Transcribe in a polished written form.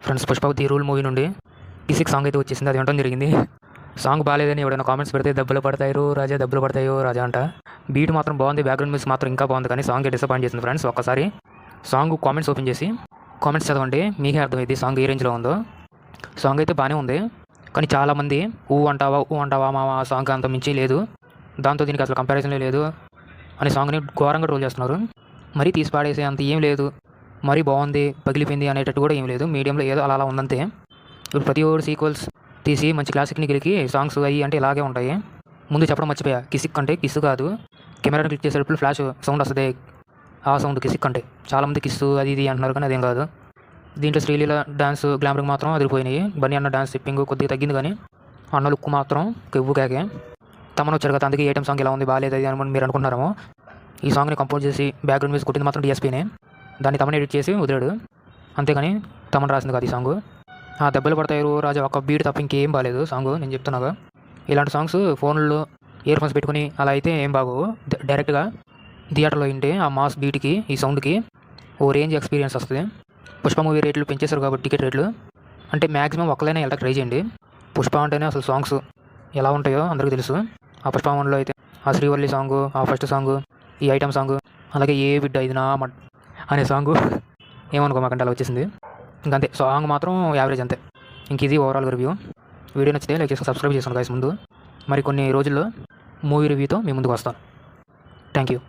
Friends, Pushpa the rule movie నుండి Kissik song అయితే వచ్చేసింది. అది ఉండడం జరిగింది. సాంగ్ బాగాలేదని ఎవడైనా కామెంట్స్ పెడితే దెబ్బలు పడతాయో రాజా, దెబ్బలు పడతాయో రాజా అంట. బీట్ మాత్రం బాగుంది, బ్యాక్గ్రౌండ్ మ్యూజిక్ మాత్రం ఇంకా బాగుంది, కానీ సాంగ్ డిసప్పాయింట్ చేసింది. ఫ్రెండ్స్, ఒక్కసారి సాంగ్ కామెంట్స్ ఓపెన్ చేసి కామెంట్స్ చదవండి, మీకే అర్థమైంది సాంగ్ ఏ రేంజ్లో ఉందో. సాంగ్ అయితే బాగానే ఉంది, కానీ చాలామంది ఊ అంటావా మామ సాంగ్ అంత మించి లేదు, దాంతో దీనికి అసలు కంపారిజన్లే లేదు అని సాంగ్ని ఘోరంగా ట్రోల్ చేస్తున్నారు. మరీ తీసి పాడేసే అంత ఏం లేదు, మరీ బాగుంది పగిలిపోయింది అనేటట్టు కూడా ఏం లేదు, మీడియంలో ఏదో అలా ఉందంతే. ఇప్పుడు ప్రతి ఒక్కరు సీక్వెల్స్ తీసి మంచి క్లాసిక్ని గెలికి సాంగ్స్ అయ్యి అంటే ఇలాగే ఉంటాయి. ముందు చెప్పడం మర్చిపోయా, కిసిక్ అంటే కిస్సు కాదు, కెమెరాని క్లిక్ చేసేటప్పుడు ఫ్లాష్ సౌండ్ వస్తుంది, ఆ సౌండ్ కిసిక్ అంటే. చాలామంది కిస్సు అది ఇది అంటున్నారు, కానీ అదేం కాదు. దీంట్లో శ్రీలీల డ్యాన్స్ గ్లామర్కి మాత్రం అదిరిపోయినాయి. బన్నీ అన్న డ్యాన్స్ స్టెప్పింగ్ కొద్దిగా తగ్గింది, కానీ అన్న లుక్ మాత్రం కెవ్వు కేకే. తమను వచ్చారు కదా, అందుకే ఏటీఎం సాంగ్ ఇలా ఉంది బాగాలేదు అది అని మీరు అనుకుంటున్నారేమో. ఈ సాంగ్ని కంపోజ్ చేసి బ్యాక్గ్రౌండ్ మ్యూజిక్ కొట్టింది మాత్రం డిఎస్పీనే, దాన్ని తమను ఎడిట్ చేసి వదిలాడు, అంతేగాని తమను రాసింది కాదు ఈ సాంగ్. ఆ దెబ్బలు పడతాయి రాజా ఒక బీట్ తప్ప ఇంకేం బాగాలేదు సాంగ్, నేను చెప్తున్నాగా. ఇలాంటి సాంగ్స్ ఫోన్లో ఇయర్ ఫోన్స్ పెట్టుకుని అలా అయితే ఏం బాగోవు, డైరెక్ట్గా థియేటర్లో వింటే ఆ మాస్ బీట్కి ఈ సౌండ్కి ఓ రేంజ్ ఎక్స్పీరియన్స్ వస్తుంది. పుష్ప మూవీ రేట్లు పెంచేశారు కాబట్టి టికెట్ రేట్లు, అంటే మ్యాక్సిమం ఒక్కలైనా వెళ్ళడానికి ట్రై చేయండి. పుష్ప అంటేనే అసలు సాంగ్స్ ఎలా ఉంటాయో అందరికీ తెలుసు. ఆ పుష్ప వన్లో అయితే ఆ శ్రీవల్లి సాంగు, ఆ ఫస్ట్ సాంగు, ఈ ఐటమ్ సాంగు, అలాగే ఏ బిడ్డ ఇది నా అనే సాంగు ఏమనుకోమాకంటే అలా వచ్చేసింది. ఇంకంతే, సాంగ్ మాత్రం యావరేజ్ అంతే. ఇంక ఇది ఓవరాల్ రివ్యూ. వీడియో నచ్చితే లైక్ చేసి సబ్స్క్రైబ్ చేసుకోండి గైస్. ముందు మరి కొన్ని రోజుల్లో మూవీ రివ్యూతో మీ ముందుకు వస్తాను. Thank you.